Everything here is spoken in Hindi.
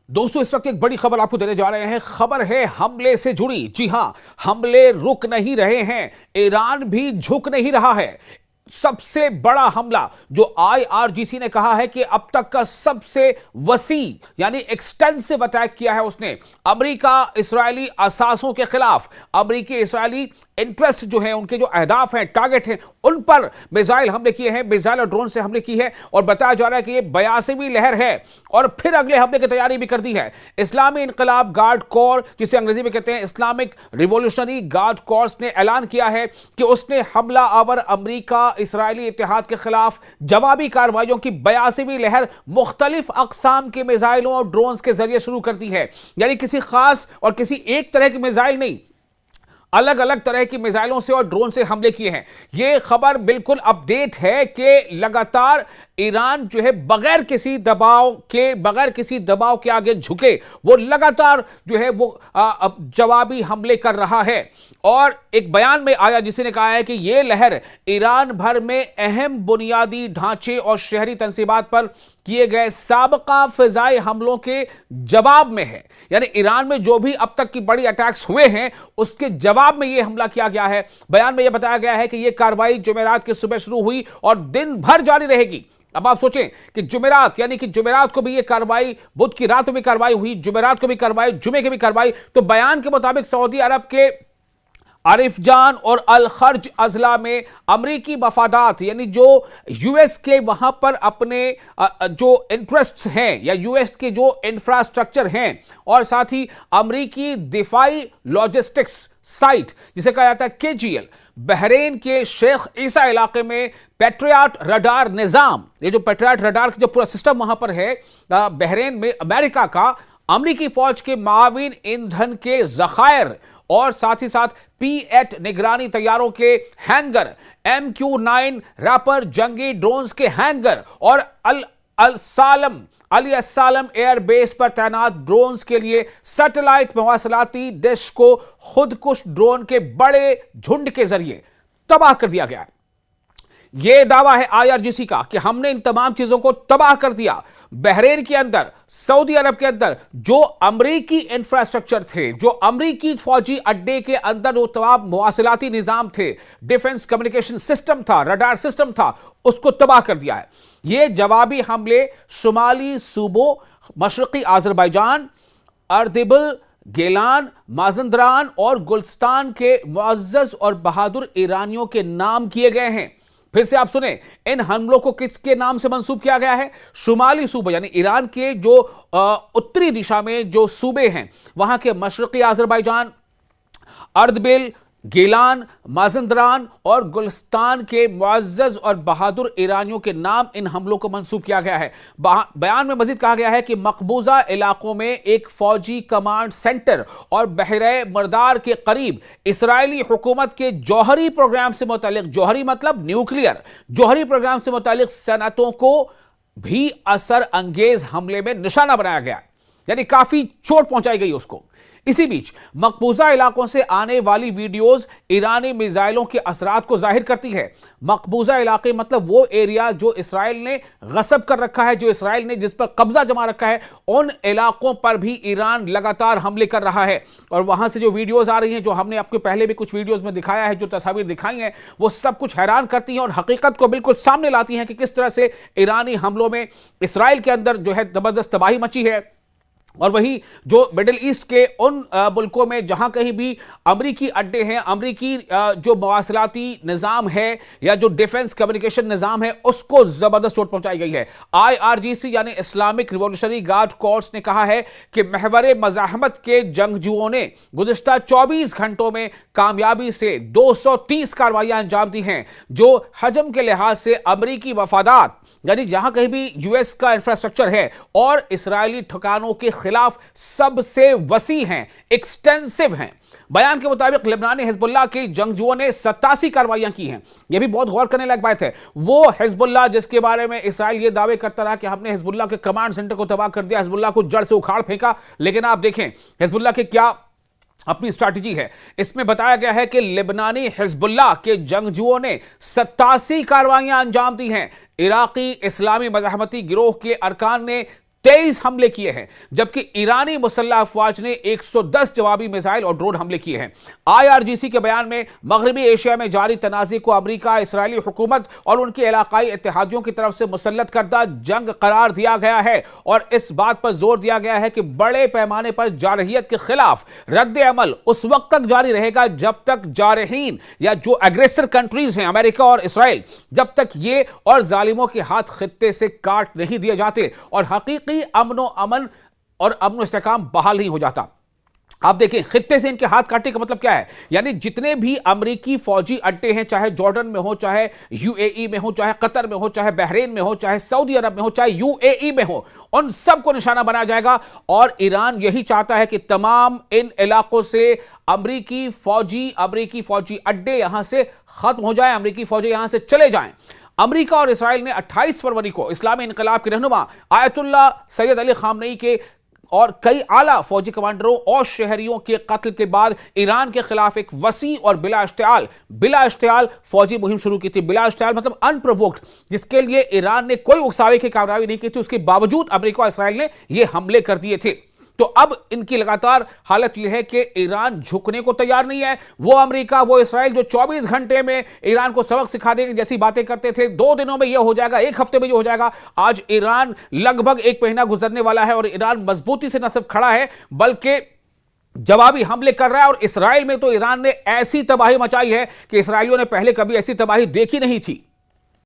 दोस्तों, इस वक्त एक बड़ी खबर आपको देने जा रहे हैं। खबर है हमले से जुड़ी। जी हां, हमले रुक नहीं रहे हैं, ईरान भी झुक नहीं रहा है। सबसे बड़ा हमला जो आईआरजीसी ने कहा है कि अब तक का सबसे वसी यानी एक्सटेंसिव अटैक किया है उसने अमेरिका इस्राएली असासों के खिलाफ। अमेरिकी इस्राएली इंटरेस्ट जो है, उनके जो अहदाफ हैं, टारगेट हैं, उन पर मिसाइल हमले किए हैं, मिसाइल और ड्रोन से हमले की है। और बताया जा रहा है कि यह 82वीं लहर है और फिर अगले हमले की तैयारी भी कर दी है। इस्लामी इनकलाब गार्ड कोर, जिसे अंग्रेजी में कहते हैं इस्लामिक रिवॉल्यूशनरी गार्ड कोर्स, ने ऐलान किया है कि उसने हमला आवर अमेरिका इस्राएली इत्तेहाद के खिलाफ जवाबी कार्रवाइयों की 82वीं लहर मुख्तलिफ अकसाम के मिसाइलों और ड्रोन्स के जरिए शुरू कर दी है। यानी किसी खास और किसी एक तरह की मिसाइल नहीं, अलग अलग तरह की मिसाइलों से और ड्रोन से हमले किए हैं। यह खबर बिल्कुल अपडेट है कि लगातार ईरान जो है बगैर किसी दबाव के आगे झुके, वो लगातार जो है वो जवाबी हमले कर रहा है। और एक बयान में आया जिसने कहा है कि यह लहर ईरान भर में अहम बुनियादी ढांचे और शहरी तंसीबात पर किए गए साबका फिजाई हमलों के जवाब में है। यानी ईरान में जो भी अब तक की बड़ी अटैक्स हुए हैं, उसके जवाब में यह हमला किया गया है। बयान में यह बताया गया है कि यह कार्रवाई जुमेरात की सुबह शुरू हुई और दिन भर जारी रहेगी। अब आप सोचें कि जुमेरात, यानी कि जुमेरात को भी यह कार्रवाई, बुध की रात में भी कार्रवाई हुई, जुमेरात को भी कार्रवाई, जुमे की भी कार्रवाई। तो बयान के मुताबिक सऊदी अरब के आरिफजान और अल खर्ज अजला में अमरीकी मफादात, यानी जो यूएस के वहां पर अपने जो इंटरेस्ट्स हैं या यूएस के जो इंफ्रास्ट्रक्चर हैं, और साथ ही अमरीकी दिफाई लॉजिस्टिक्स साइट जिसे कहा जाता है केजीएल, बहरीन के शेख ईसा इलाके में पैट्रियट रडार निजाम, ये जो पैट्रियट रडार का जो पूरा सिस्टम वहां पर है बहरीन में, अमेरिका का अमरीकी फौज के माविन ईंधन के जखायर और साथ ही साथ P-8 निगरानी तैयारों के हैंगर, MQ-9 रैपर जंगी ड्रोन्स के हैंगर और अली अस्सालम एयरबेस पर तैनात ड्रोन्स के लिए सैटेलाइट मवासलाती डिश को खुदकुश ड्रोन के बड़े झुंड के जरिए तबाह कर दिया गया है। यह दावा है आईआरजीसी का कि हमने इन तमाम चीजों को तबाह कर दिया। बहरीन के अंदर, सऊदी अरब के अंदर जो अमरीकी इंफ्रास्ट्रक्चर थे, जो अमरीकी फौजी अड्डे के अंदर वो तमाम मवासिलाती निजाम थे, डिफेंस कम्युनिकेशन सिस्टम था, रडार सिस्टम था, उसको तबाह कर दिया है। ये जवाबी हमले शुमाली सूबों मशरकी आज़रबाईजान, अर्दिबिल, गेलान, माजंदरान और गुलिस्तान के मुअज़्ज़ज़ और बहादुर ईरानियों के नाम किए गए हैं। फिर से आप सुने, इन हमलों को किसके नाम से मंसूब किया गया है? शुमाली सूबे, यानी ईरान के जो उत्तरी दिशा में जो सूबे हैं, वहां के मशरकी आज़रबाईजान, अर्दबिल, गेलान, माजंदरान और गुलिस्तान के मुअज़्ज़ज़ और बहादुर ईरानियों के नाम इन हमलों को मंसूब किया गया है। बयान में मजीद कहा गया है कि मकबूजा इलाकों में एक फौजी कमांड सेंटर और बहरे मरदार के करीब इसराइली हुकूमत के जौहरी प्रोग्राम से मुतालिक, जौहरी मतलब न्यूक्लियर, जौहरी प्रोग्राम से मुतालिक सनतों को भी असर अंगेज हमले में निशाना बनाया गया, यानी काफी चोट पहुंचाई गई उसको। इसी बीच मकबूजा इलाकों से आने वाली वीडियोस ईरानी मिसाइलों के असरात को जाहिर करती है। मकबूजा इलाके मतलब वो एरिया जो इसराइल ने गसब कर रखा है, जो इसराइल ने जिस पर कब्जा जमा रखा है, उन इलाकों पर भी ईरान लगातार हमले कर रहा है। और वहां से जो वीडियोस आ रही हैं, जो हमने आपको पहले भी कुछ वीडियोस में दिखाया है, जो तस्वीर दिखाई हैं, वो सब कुछ हैरान करती हैं और हकीकत को बिल्कुल सामने लाती हैं कि किस तरह से ईरानी हमलों में इसराइल के अंदर जो है जबरदस्त तबाही मची है। और वही जो मिडिल ईस्ट के उन मुल्कों में जहां कहीं भी अमरीकी अड्डे हैं, अमरीकी जो मवासिलाती निज़ाम है या जो डिफेंस कम्युनिकेशन निज़ाम है, उसको ज़बरदस्त चोट पहुंचाई गई है। आईआरजीसी यानी इस्लामिक रिवॉल्यूशनरी गार्ड कोर्स ने कहा है कि महवर मज़ाहमत के जंगजुओं ने गुज़िश्ता 24 घंटों में कामयाबी से 230 कार्रवाइयां अंजाम दी हैं, जो हजम के लिहाज से अमरीकी मफादात, यानी जहां कहीं भी यूएस का इंफ्रास्ट्रक्चर है, और इसराइली ठिकानों के खिलाफ सबसे वसी हैं, एक्सटेंसिव हैं। बयान के मुताबिक लेबनानी हिजबुल्लाह के जंगजुओं ने 87 कार्रवाइयां की हैं। यह भी बहुत गौर करने लायक बात है। वो हिजबुल्लाह जिसके बारे में इसराइल ये दावे करता रहा कि हमने हिजबुल्लाह के कमांड सेंटर को तबाह कर दिया, हिजबुल्लाह को जड़ से उखाड़ फेंका, लेकिन आप देखें हिजबुल्लाह के क्या अपनी स्ट्रैटेजी है। इसमें बताया गया है कि लेबनानी हिजबुल्लाह के जंगजुओं ने 87 कार्रवाइयां अंजाम दी हैं। इराकी इस्लामी मज़ाहमती गिरोह के अरकान ने 23 हमले किए हैं, जबकि ईरानी मुसल्लह अफवाज ने 110 जवाबी मिसाइल और ड्रोन हमले किए हैं। IRGC के बयान में मगरबी एशिया में जारी तनाज़े को अमेरिका, इसराइली हुकूमत और उनके इलाकाई इत्तेहादियों की तरफ से मुसल्लत करदा जंग करार दिया गया है और इस बात पर जोर दिया गया है कि बड़े पैमाने पर जारहियत के खिलाफ रद्द अमल उस वक्त तक जारी रहेगा जब तक जारहीन या जो एग्रेसर कंट्रीज हैं अमेरिका और इसराइल, जब तक ये और जालिमों के हाथ खित्ते से काट नहीं दिए जाते और हकीकी अमन और इस्तेहकाम बहाल नहीं हो जाता। आप देखें, खित्ते से इनके हाथ काटने का मतलब क्या है, यानी जितने भी अमेरिकी फौजी अड्डे हैं, चाहे जॉर्डन में हो, चाहे UAE में हो, चाहे कतर में हो, चाहे बहरीन में हो, चाहे सऊदी अरब में हो, चाहे UAE में हो, उन सबको निशाना बनाया जाएगा। और ईरान यही चाहता है कि तमाम इन इलाकों से अमेरिकी फौजी अड्डे यहां से खत्म हो जाए, अमेरिकी फौजी यहां से चले जाएं। अमेरिका और इसराइल ने 28 फरवरी को इस्लामी इनकलाब के रहनुमा आयतुल्लाह सैयद अली खामनेई के और कई आला फौजी कमांडरों और शहरियों के कत्ल के बाद ईरान के खिलाफ एक वसी और बिला इश्तियाल फौजी मुहिम शुरू की थी। बिला इश्तियाल मतलब अनप्रोवोक्ड, जिसके लिए ईरान ने कोई उकसावे की कार्रवाई नहीं की थी, उसके बावजूद अमेरिका और इसराइल ने यह हमले कर दिए थे। तो अब इनकी लगातार हालत यह है कि ईरान झुकने को तैयार नहीं है। वो अमेरिका, वो इसराइल जो 24 घंटे में ईरान को सबक सिखा देंगे जैसी बातें करते थे, 2 दिनों में यह हो जाएगा, 1 हफ्ते में यह हो जाएगा, आज ईरान लगभग 1 महीना गुजरने वाला है और ईरान मजबूती से न सिर्फ खड़ा है बल्कि जवाबी हमले कर रहा है। और इसराइल में तो ईरान ने ऐसी तबाही मचाई है कि इसराइलियों ने पहले कभी ऐसी तबाही देखी नहीं थी।